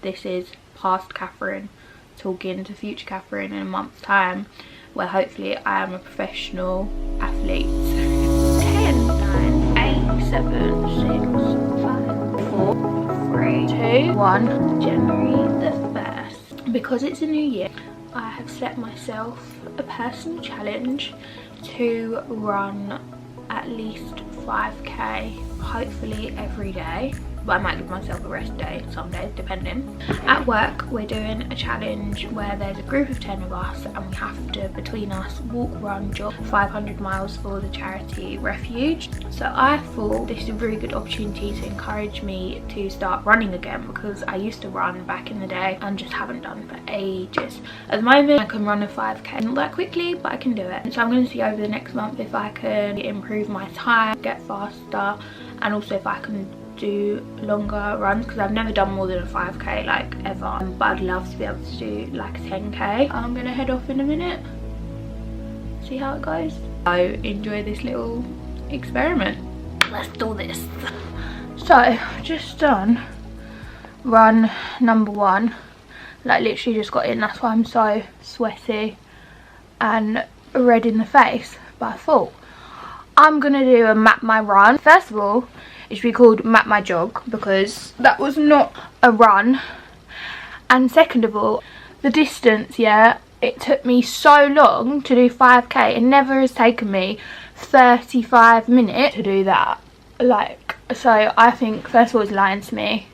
this is past Catherine talking to future Catherine in a month's time, where hopefully I am a professional athlete. 10, 9, 8, 7, 6, 5, 4, 3, 2, 1. January the 1st. Because it's a new year, I have set myself a personal challenge to run at least 5k, hopefully every day. But I might give myself a rest day some days, depending. At work, we're doing a challenge where there's a group of 10 of us and we have to, between us, walk, run, jog 500 miles for the charity Refuge. So I thought this is a really good opportunity to encourage me to start running again, because I used to run back in the day and just haven't done for ages. At the moment, I can run a 5k, not that quickly, but I can do it. So I'm going to see over the next month if I can improve my time, get faster, and also if I can do longer runs, because I've never done more than a 5k like ever, but I'd love to be able to do like a 10k. I'm gonna head off in a minute, see how it goes. So enjoy this little experiment. Let's do this. So just done run number 1, like literally just got in, that's why I'm so sweaty and red in the face. But I thought I'm gonna do a map my run. First of all, it should be called map my jog, because that was not a run. And second of all, the distance, yeah, it took me so long to do 5k. It never has taken me 35 minutes to do that. Like, so I think first of all it's lying to me,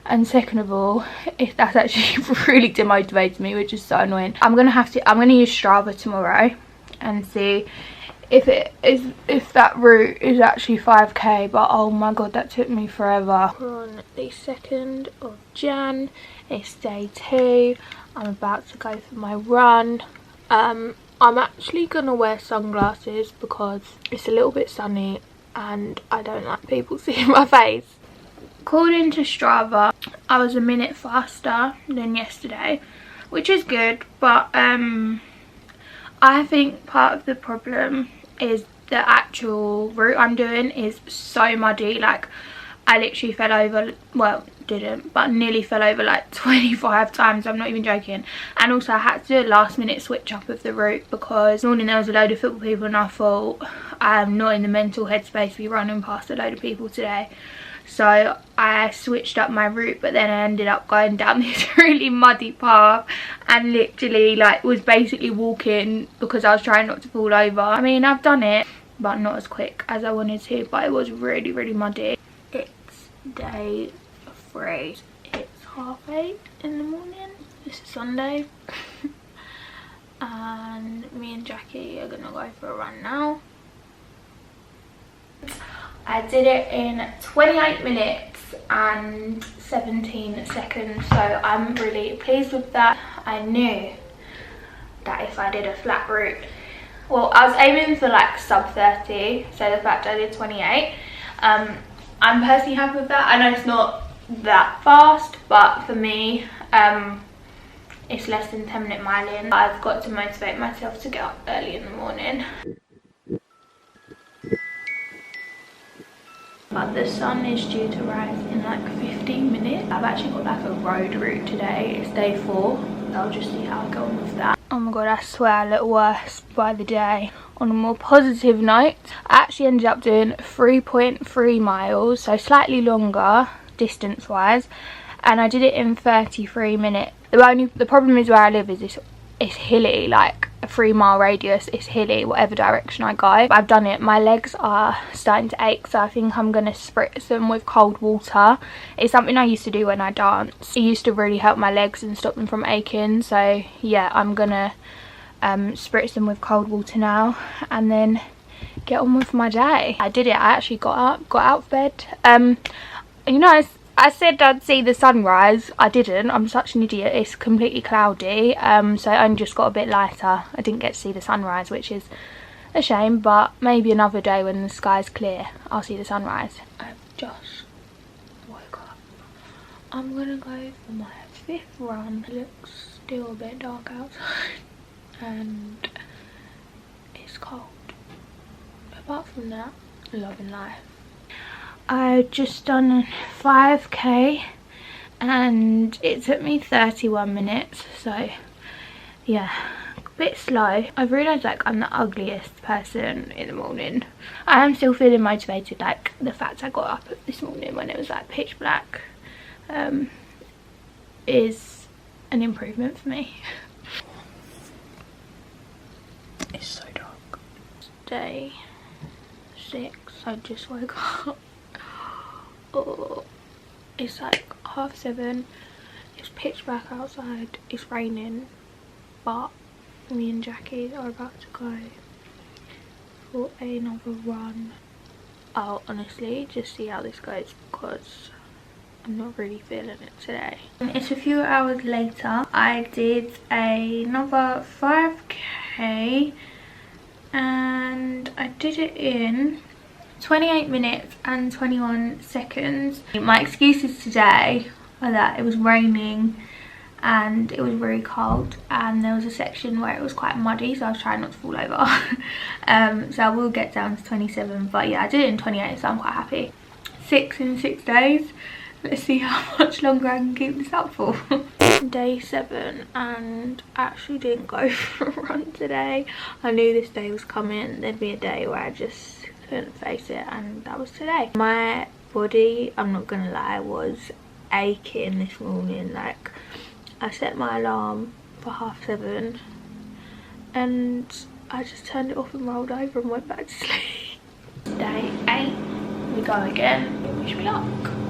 and second of all, if that's actually really demotivated me, which is so annoying. I'm gonna use Strava tomorrow and see if that route is actually 5k, but oh my god, that took me forever. We're on the 2nd of Jan, it's day 2. I'm about to go for my run. I'm actually gonna wear sunglasses because it's a little bit sunny and I don't like people seeing my face. According to Strava, I was a minute faster than yesterday, which is good, but I think part of the problem is the actual route I'm doing is so muddy. Like, I literally fell over, well, didn't, but nearly fell over like 25 times, I'm not even joking. And also I had to do a last minute switch up of the route because this morning there was a load of football people and I thought I'm not in the mental headspace to be running past a load of people today. So I switched up my route, but then I ended up going down this really muddy path and literally like was basically walking because I was trying not to fall over. I mean, I've done it, but not as quick as I wanted to, but it was really, really muddy. It's day 3. It's 8:30 in the morning. This is Sunday. And me and Jackie are gonna go for a run now. I did it in 28 minutes and 17 seconds, so I'm really pleased with that. I knew that if I did a flat route, well, I was aiming for like sub 30, so the fact I did 28, I'm personally happy with that. I know it's not that fast, but for me, it's less than 10-minute miling. I've got to motivate myself to get up early in the morning. But the sun is due to rise in like 15 minutes. I've actually got like a road route today. It's day 4. I'll just see how I go on with that. Oh my god, I swear I look worse by the day. On a more positive note, I actually ended up doing 3.3 miles, so slightly longer distance wise, and I did it in 33 minutes. The problem is where I live is it's hilly, like a 3-mile radius, it's hilly whatever direction I go. But I've done it. My legs are starting to ache, so I think I'm gonna spritz them with cold water. It's something I used to do when I dance. It used to really help my legs and stop them from aching, so yeah, I'm gonna spritz them with cold water now and then get on with my day. I did it. I actually got out of bed. You know, I said I'd see the sunrise. I didn't. I'm such an idiot. It's completely cloudy, so I only just got a bit lighter. I didn't get to see the sunrise, which is a shame, but maybe another day when the sky's clear I'll see the sunrise. I've just woke up. I'm gonna go for my 5th run. It looks still a bit dark outside and it's cold. Apart from that, loving life. I've just done a 5k and it took me 31 minutes, so yeah, a bit slow. I've realised like I'm the ugliest person in the morning. I am still feeling motivated, like the fact I got up this morning when it was like pitch black is an improvement for me. It's so dark. Day 6, I just woke up. Oh, it's like 7:30. It's pitch black outside, it's raining, but me and Jackie are about to go for another run. I'll honestly just see how this goes because I'm not really feeling it today. It's a few hours later. I did another 5k and I did it in 28 minutes and 21 seconds. My excuses today are that it was raining and it was very cold, and there was a section where it was quite muddy, so I was trying not to fall over. So I will get down to 27, but yeah, I did it in 28, so I'm quite happy. 6 in 6 days. Let's see how much longer I can keep this up for. Day 7, and I actually didn't go for a run today. I knew this day was coming. There'd be a day where I just couldn't face it, and that was today. My body, I'm not gonna lie, was aching this morning. Like, I set my alarm for 7:30 and I just turned it off and rolled over and went back to sleep. Day 8, we go again. Wish me luck.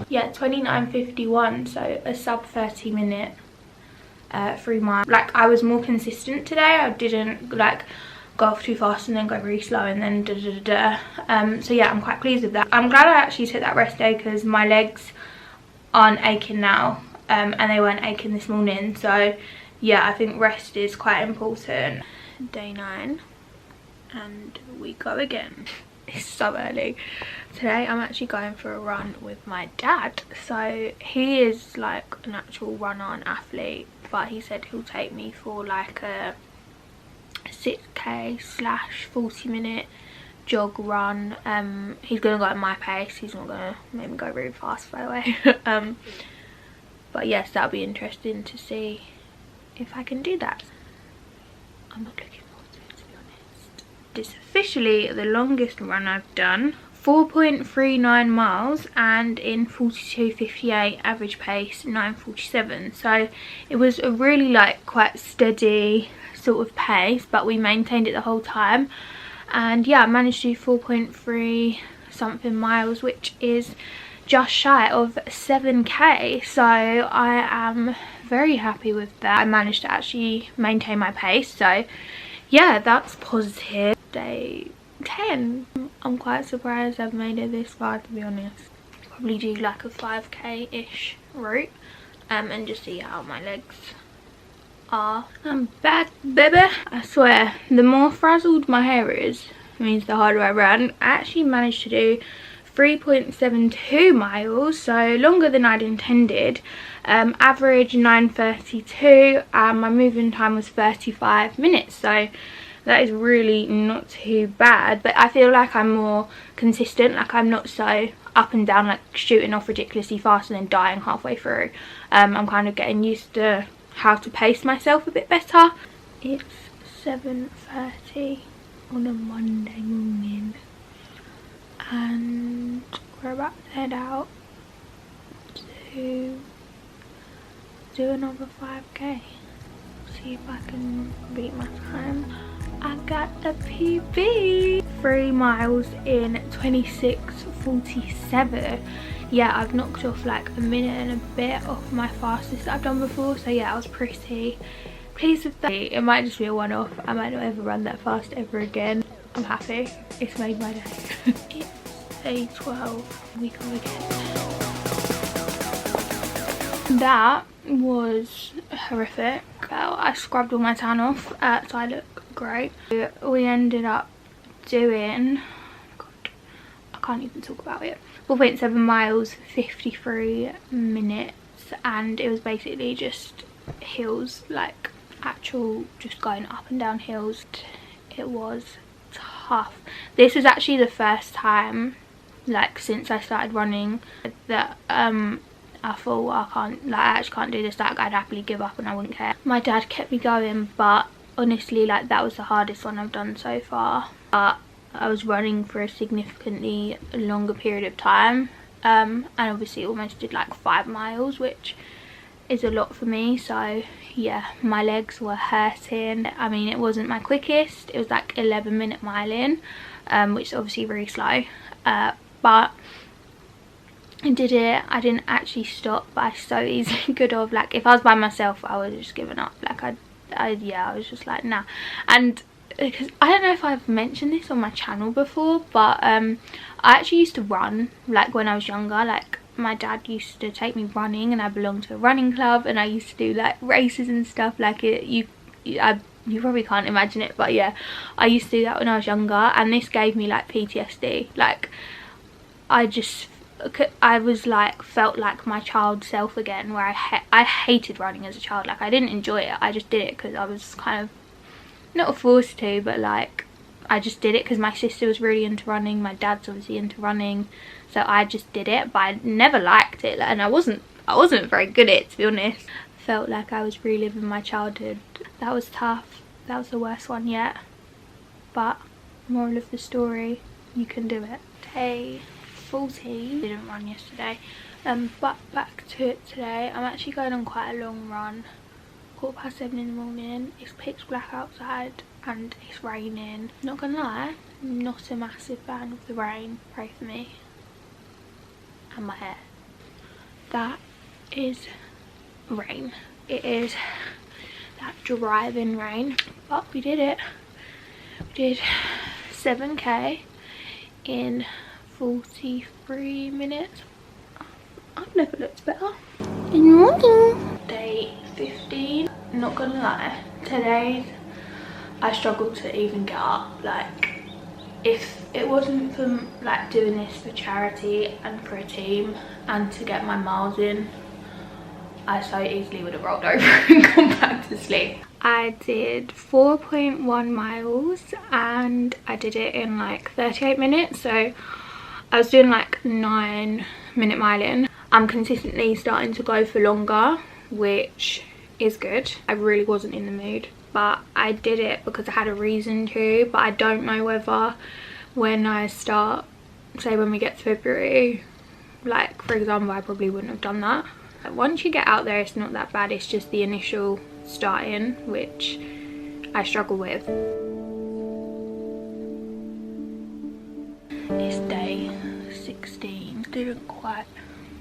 Yeah, 29:51, so a sub 30 minute 3 mile. Like, I was more consistent today. I didn't like go off too fast and then go really slow and then so yeah, I'm quite pleased with that. I'm glad I actually took that rest day because my legs aren't aching now, and they weren't aching this morning, so yeah, I think rest is quite important. Day 9 and we go again. It's so early. Today I'm actually going for a run with my dad. So he is like an actual runner and athlete, but he said he'll take me for like a 6k / 40 minute jog run. He's gonna go at my pace. He's not gonna make me go really fast, by the way. But yes, that'll be interesting to see if I can do that. I'm not looking forward to it, to be honest. It's officially the longest run I've done. 4.39 miles and in 42:58, average pace 9:47. So it was a really like quite steady sort of pace, but we maintained it the whole time. And yeah, I managed to do 4.3 something miles, which is just shy of 7k, so I am very happy with that. I managed to actually maintain my pace, so yeah, that's positive. Day 10, I'm quite surprised I've made it this far, to be honest. Probably do like a 5k ish route and just see how my legs are. I'm back, baby. I swear, the more frazzled my hair is, means the harder I run. I actually managed to do 3.72 miles, so longer than I'd intended. Average 9:32, and my moving time was 35 minutes, so that is really not too bad. But I feel like I'm more consistent, like I'm not so up and down, like shooting off ridiculously fast and then dying halfway through. I'm kind of getting used to how to pace myself a bit better. It's 7:30 on a Monday morning and we're about to head out to do another 5k. See if I can beat my time. I got a PB. 3 miles in 26:47. Yeah, I've knocked off like a minute and a bit off my fastest that I've done before, so yeah, I was pretty pleased with that. It might just be a one-off. I might not ever run that fast ever again. I'm happy. It's made my day. It's day 12. We go again. That was horrific. Well, I scrubbed all my tan off, so I look great. We ended up doing, God, I can't even talk about it, 4.7 miles, 53 minutes, and it was basically just hills, like actual just going up and down hills. It was tough. This was actually the first time, like since I started running, that I thought, I can't, like, I actually can't do this. Like, I'd happily give up and I wouldn't care. My dad kept me going, but honestly, like, that was the hardest one I've done so far. But I was running for a significantly longer period of time, and obviously almost did like 5 miles, which is a lot for me. So yeah, my legs were hurting. I mean, it wasn't my quickest. It was like 11-minute mile in, which is obviously very slow, but I did it. I didn't actually stop, but I so easily could have. Like, if I was by myself, I would have just given up. Like, I was just like, nah. And because I don't know if I've mentioned this on my channel before, but I actually used to run, like, when I was younger. Like, my dad used to take me running, and I belonged to a running club, and I used to do like races and stuff. Like, you probably can't imagine it, but yeah, I used to do that when I was younger, and this gave me like PTSD. Like, I was like, felt like my child self again, where I hated running as a child. Like, I didn't enjoy it, I just did it because I was kind of not forced to, but like, I just did it because my sister was really into running, my dad's obviously into running, so I just did it. But I never liked it, and I wasn't very good at it, to be honest. Felt like I was reliving my childhood. That was tough. That was the worst one yet, but moral of the story, you can do it. Day 14. Didn't run yesterday, but back to it today. I'm actually going on quite a long run. 7:15 in the morning. It's pitch black outside and it's raining. Not gonna lie, I'm not a massive fan of the rain. Pray for me and my hair. That is rain. It is that driving rain, but we did it. We did 7k in 43 minutes. I've never looked better. Good morning. Day 15. Not gonna lie, today I struggled to even get up. Like, if it wasn't for like doing this for charity and for a team and to get my miles in, I so easily would have rolled over and gone back to sleep. I did 4.1 miles and I did it in like 38 minutes. So I was doing like 9-minute mile in. I'm consistently starting to go for longer, which is good. I really wasn't in the mood, but I did it because I had a reason to. But I don't know whether when I start, say when we get to February, like for example, I probably wouldn't have done that. Once you get out there, it's not that bad. It's just the initial starting which I struggle with. It's day 16. Didn't quite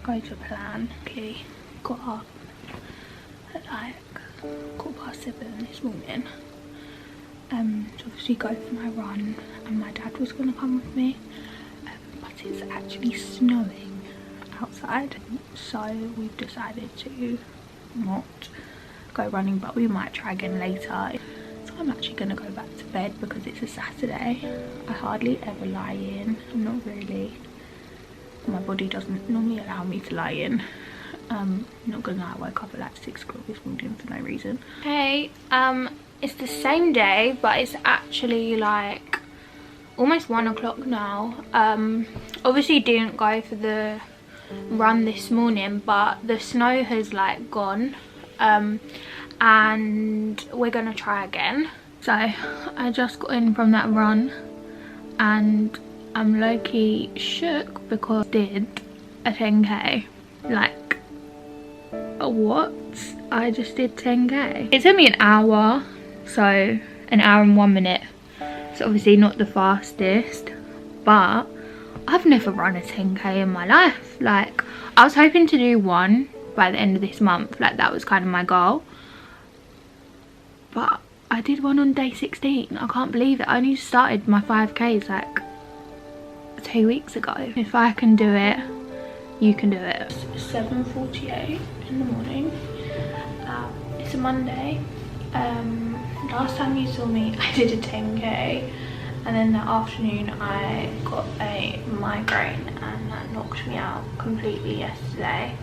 go to plan. Okay, got up at like 7:15 this morning to obviously go for my run, and my dad was going to come with me, but it's actually snowing outside, so we've decided to not go running, but we might try again later. So I'm actually going to go back to bed because it's a Saturday. I hardly ever lie in. I'm not really, my body doesn't normally allow me to lie in. Not gonna lie, I woke up at like 6 o'clock this morning for no reason. Hey, it's the same day, but it's actually like almost 1 o'clock now. Obviously didn't go for the run this morning, but the snow has like gone, and we're gonna try again. So I just got in from that run and I'm low-key shook because I did a 10k. Like, what? I just did 10k. It took me an hour, so an hour and 1 minute. It's obviously not the fastest, but I've never run a 10k in my life. Like, I was hoping to do one by the end of this month. Like, that was kind of my goal, but I did one on day 16. I can't believe it. I only started my 5ks like 2 weeks ago. If I can do it, you can do it. It's 7:48 in the morning. It's a Monday. Last time you saw me, I did a 10k, and then that afternoon I got a migraine and that knocked me out completely yesterday.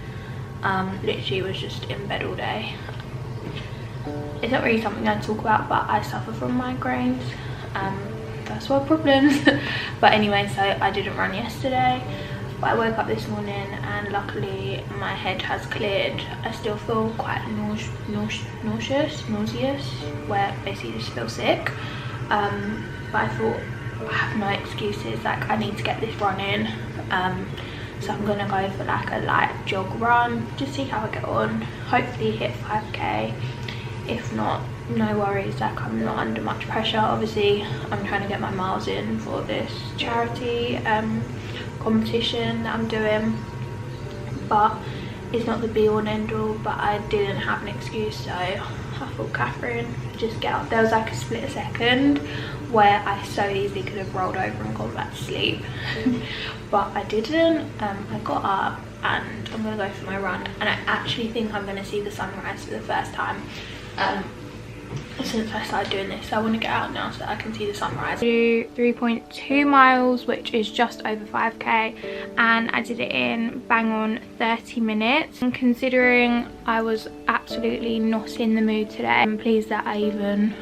Literally was just in bed all day. It's not really something I talk about, but I suffer from migraines. That's what problems. But anyway, so I didn't run yesterday. but I woke up this morning and luckily my head has cleared. I still feel quite nauseous, where basically you just feel sick, but I thought I have no excuses, like I need to get this running, so I'm gonna go for like a light jog run, just see how I get on, hopefully hit 5k. If not, no worries, like I'm not under much pressure. Obviously I'm trying to get my miles in for this charity competition that I'm doing, but it's not the be all and end all. But I didn't have an excuse, so I thought, Catherine, just get up. There was like a split second where I so easily could have rolled over and gone back to sleep, but I didn't. I got up and I'm gonna go for my run, and I actually think I'm gonna see the sunrise for the first time since I started doing this. So I want to get out now so that I can see the sunrise. Do 3.2 miles, which is just over 5k, and I did it in bang on 30 minutes. And considering I was absolutely not in the mood today, I'm pleased that I even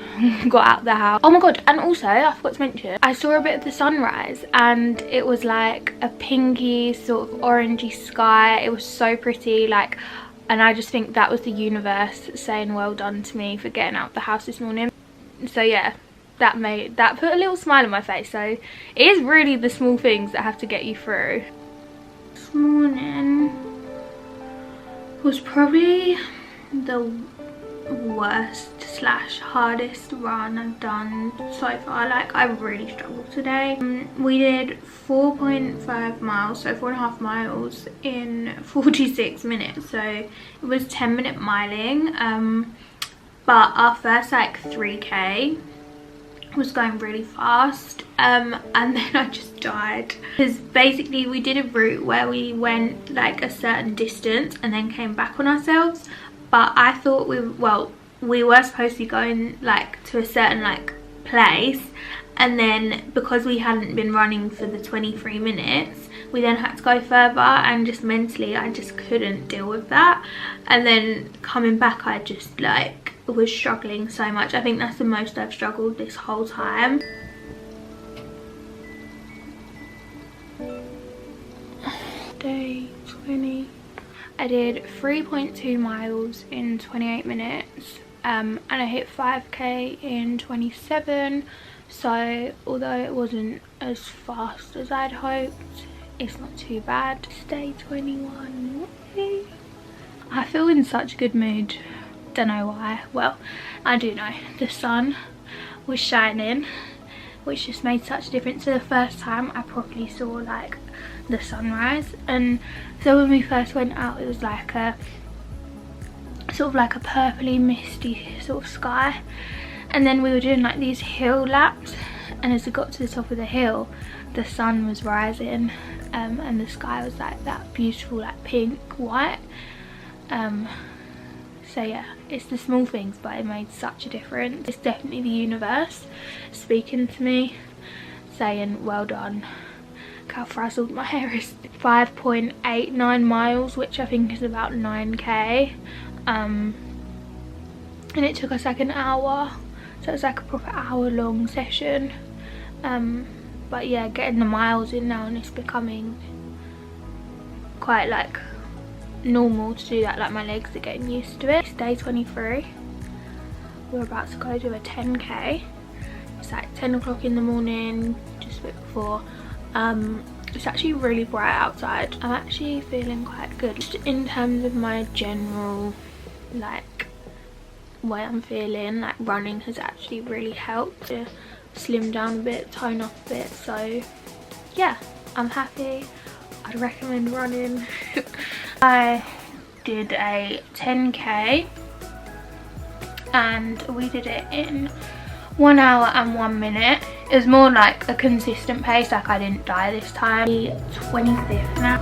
got out the house. Oh my god, and also I forgot to mention, I saw a bit of the sunrise and it was like a pinky sort of orangey sky. It was so pretty, like, and I just think that was the universe saying well done to me for getting out the house this morning. So yeah, that put a little smile on my face. So it is really the small things that have to get you through. This morning was probably the worst / hardest run I've done so far. Like, I really struggled today. We did 4.5 miles, so 4.5 miles in 46 minutes, so it was 10-minute miling, but our first like 3k was going really fast, and then I just died, because basically we did a route where we went like a certain distance and then came back on ourselves. But I thought we were supposed to be going like to a certain like place, and then because we hadn't been running for the 23 minutes, we then had to go further, and just mentally I just couldn't deal with that. And then coming back, I just like was struggling so much. I think that's the most I've struggled this whole time. Day 20. I did 3.2 miles in 28 minutes, and I hit 5k in 27. So although it wasn't as fast as I'd hoped, it's not too bad. Day 21. I feel in such a good mood, don't know why. Well, I do know, the sun was shining, which just made such a difference. So the first time I properly saw like the sunrise. And so when we first went out, it was like a sort of like a purpley misty sort of sky, and then we were doing like these hill laps, and as we got to the top of the hill, the sun was rising, and the sky was like that beautiful like pink white. So yeah, it's the small things, but it made such a difference. It's definitely the universe speaking to me, saying well done. Look how frazzled my hair is. 5.89 miles, which I think is about 9k, and it took us like an hour, so it was like a proper hour-long session. But yeah, getting the miles in now, and it's becoming quite like normal to do that. Like, my legs are getting used to it. It's day 23. We're about to go do a 10k. It's like 10 o'clock in the morning, just a bit before. It's actually really bright outside. I'm actually feeling quite good just in terms of my general like way I'm feeling. Like, running has actually really helped to slim down a bit, tone up a bit. So yeah, I'm happy. I'd recommend running. I did a 10k and we did it in 1 hour and 1 minute. It was more like a consistent pace, like I didn't die this time. The 25th now.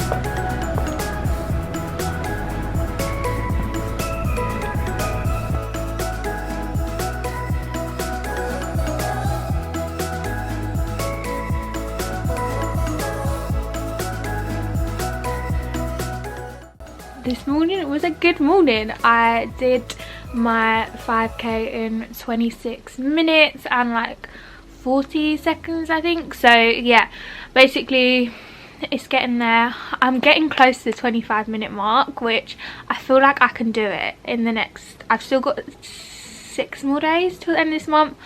This morning, it was a good morning. I did my 5k in 26 minutes and like 40 seconds, I think. So yeah, basically it's getting there. I'm getting close to the 25-minute mark, which I feel like I can do it in the next, I've still got 6 more days till the end of this month.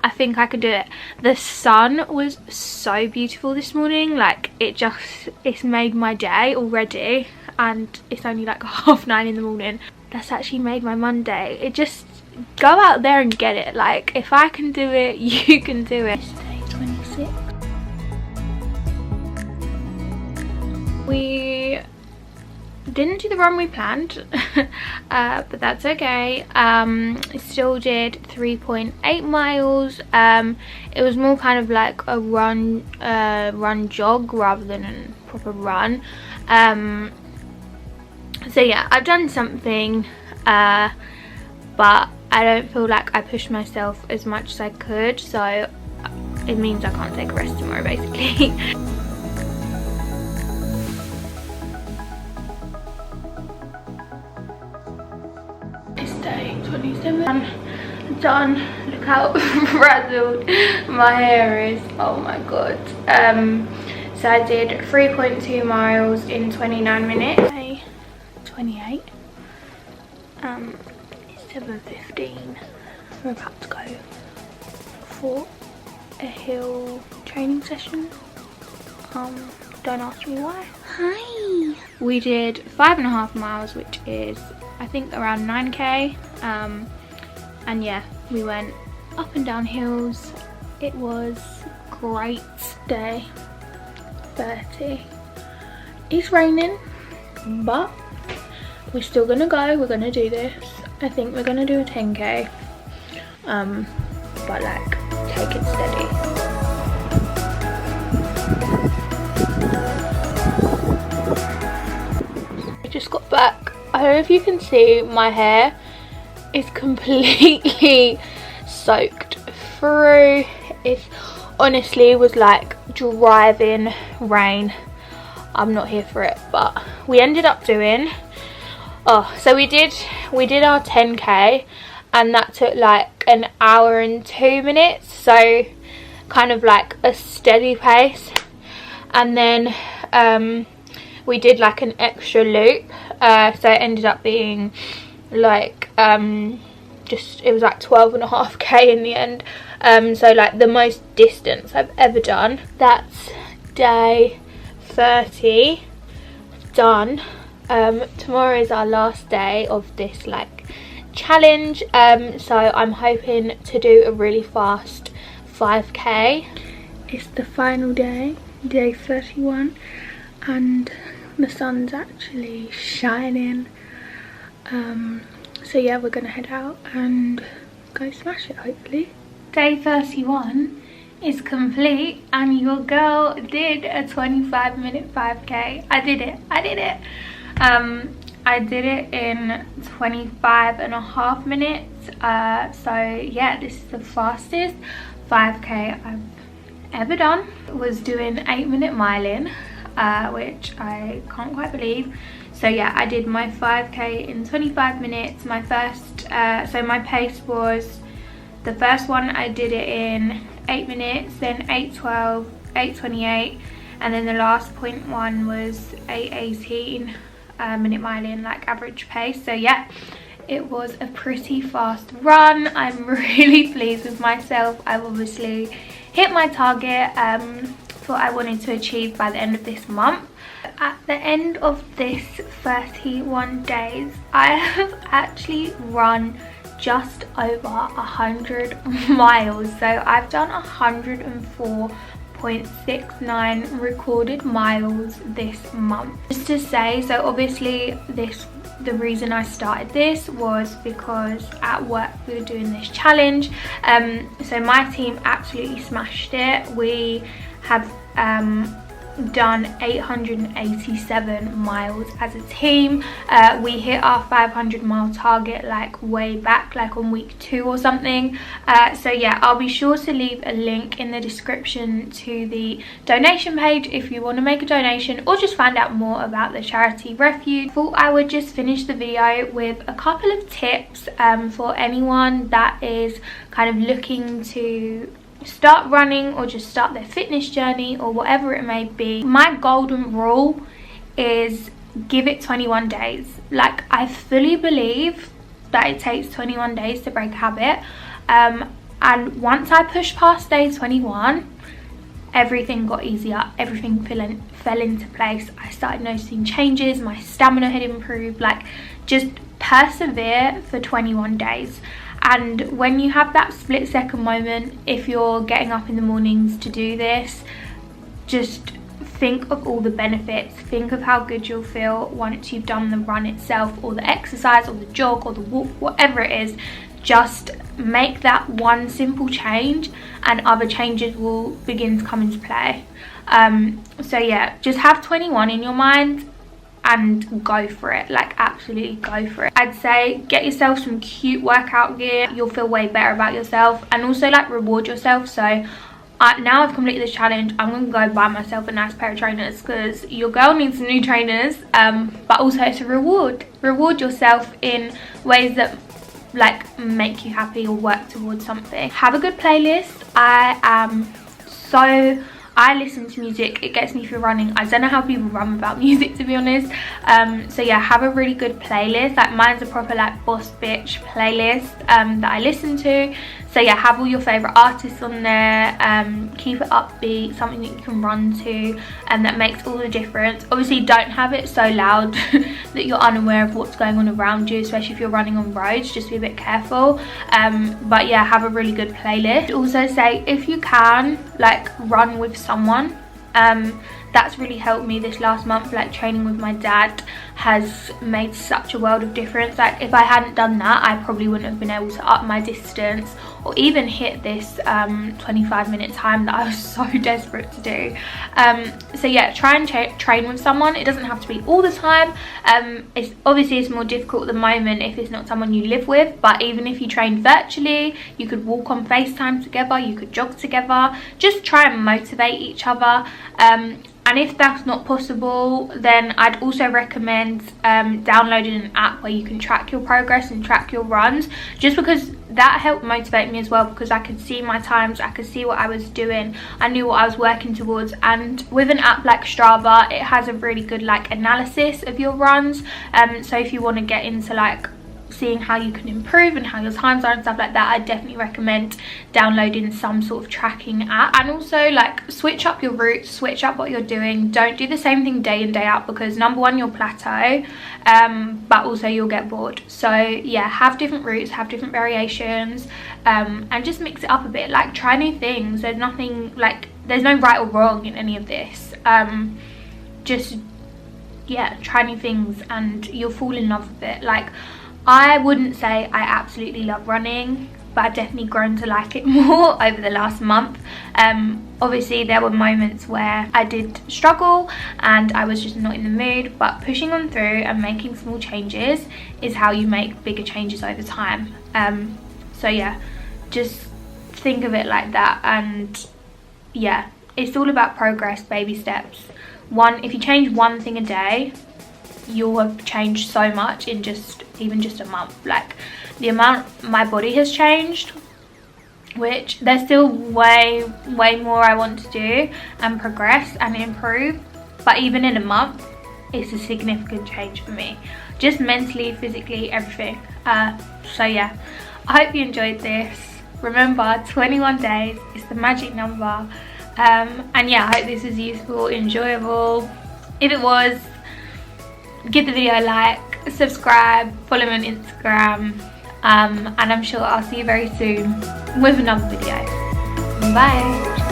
I think I can do it. The sun was so beautiful this morning, like it's made my day already, and it's only like 9:30 in the morning. That's actually made my Monday. It just, go out there and get it. Like, if I can do it, you can do it. It's day 26. We didn't do the run we planned, but that's okay. Still did 3.8 miles. It was more kind of like a run jog rather than a proper run. So yeah, I've done something, but I don't feel like I pushed myself as much as I could, so it means I can't take a rest tomorrow basically. It's day 27. Done. Look how frazzled my hair is. Oh my god. So I did 3.2 miles in 29 minutes. Day 28. It's 7:15. We're about to go for a hill training session. Don't ask me why. Hi. We did 5.5 miles, which is I think around 9k. And yeah, we went up and down hills. It was great. Day 30. It's raining, but we're still gonna go. We're gonna do this. I think we're gonna do a 10k, but like, take it steady. I just got back. I don't know if you can see, my hair is completely soaked through. It honestly was like driving rain. I'm not here for it, but we ended up doing, so we did our 10k, and that took like an hour and 2 minutes, so kind of like a steady pace. And then we did like an extra loop, so it ended up being like it was like 12.5k in the end. So like the most distance I've ever done. That's day 30 done. Tomorrow is our last day of this like challenge, so I'm hoping to do a really fast 5k. It's the final day, day 31, and the sun's actually shining. So yeah, we're gonna head out and go smash it, hopefully. Day 31 is complete, and your girl did a 25-minute 5k. I did it. I did it in 25.5 minutes. So yeah, this is the fastest 5k I've ever done. Was doing 8-minute miling, which I can't quite believe. So yeah, I did my 5k in 25 minutes. My first, so my pace was, the first one I did it in 8 minutes, then 8:12, 8:28, and then the last one was 8:18 minute miling, like average pace. So yeah, it was a pretty fast run. I'm really pleased with myself. I've obviously hit my target for what I wanted to achieve by the end of this month. At the end of this 31 days, I have actually run just over 100 miles. So I've done 104.69 recorded miles this month. Just to say, so obviously the reason I started this was because at work we were doing this challenge. So my team absolutely smashed it. We have done 887 miles as a team. We hit our 500-mile target like way back, like on week 2 or something. So yeah, I'll be sure to leave a link in the description to the donation page if you want to make a donation or just find out more about the charity Refuge. Thought I would just finish the video with a couple of tips for anyone that is kind of looking to start running or just start their fitness journey or whatever it may be, my golden rule is give it 21 days. Like, I fully believe that it takes 21 days to break a habit, and once I pushed past day 21, everything got easier, everything fell into place. I started noticing changes, my stamina had improved. Like, just persevere for 21 days. And when you have that split second moment, if you're getting up in the mornings to do this, just think of all the benefits. Think of how good you'll feel once you've done the run itself, or the exercise, or the jog, or the walk, whatever it is. Just make that one simple change and other changes will begin to come into play. So yeah, just have 21 in your mind and go for it. Like, absolutely go for it. I'd say get yourself some cute workout gear. You'll feel way better about yourself, and also like reward yourself. So now I've completed this challenge, I'm gonna go buy myself a nice pair of trainers, because your girl needs some new trainers. But also it's a reward yourself in ways that like make you happy or work towards something. Have a good playlist. I listen to music, it gets me through running. I don't know how people run without music, to be honest. So yeah, have a really good playlist. Like, mine's a proper like boss bitch playlist that I listen to. So yeah, have all your favourite artists on there. Keep it upbeat, something that you can run to, and that makes all the difference. Obviously, don't have it so loud that you're unaware of what's going on around you, especially if you're running on roads. Just be a bit careful. But yeah, have a really good playlist. Also say, if you can, like, run with someone. That's really helped me this last month. Like, training with my dad has made such a world of difference. Like, if I hadn't done that, I probably wouldn't have been able to up my distance or even hit this 25-minute time that I was so desperate to do. So yeah, try and train with someone. It doesn't have to be all the time. It's obviously more difficult at the moment if it's not someone you live with, but even if you train virtually, you could walk on FaceTime together, you could jog together. Just try and motivate each other. And if that's not possible, then I'd also recommend downloading an app where you can track your progress and track your runs, just because that helped motivate me as well, because I could see my times, I could see what I was doing, I knew what I was working towards. And with an app like Strava, it has a really good like analysis of your runs. So if you want to get into like seeing how you can improve and how your times are and stuff like that, I definitely recommend downloading some sort of tracking app. And also, like, switch up your routes, switch up what you're doing. Don't do the same thing day in day out, because number one, you'll plateau, but also you'll get bored. So yeah, have different routes, have different variations, and just mix it up a bit. Like, try new things. There's nothing, like, there's no right or wrong in any of this. Just yeah, try new things and you'll fall in love with it. Like, I wouldn't say I absolutely love running, but I've definitely grown to like it more over the last month. Obviously there were moments where I did struggle and I was just not in the mood, but pushing on through and making small changes is how you make bigger changes over time. So yeah, just think of it like that. And yeah, it's all about progress, baby steps. If you change one thing a day, you'll have changed so much in even just a month. Like, the amount my body has changed, which there's still way more I want to do and progress and improve, but even in a month, it's a significant change for me, just mentally, physically, everything. So yeah, I hope you enjoyed this. Remember, 21 days is the magic number. And yeah, I hope this was useful, enjoyable. If it was, give the video a like, subscribe, follow me on Instagram, and I'm sure I'll see you very soon with another video. Bye.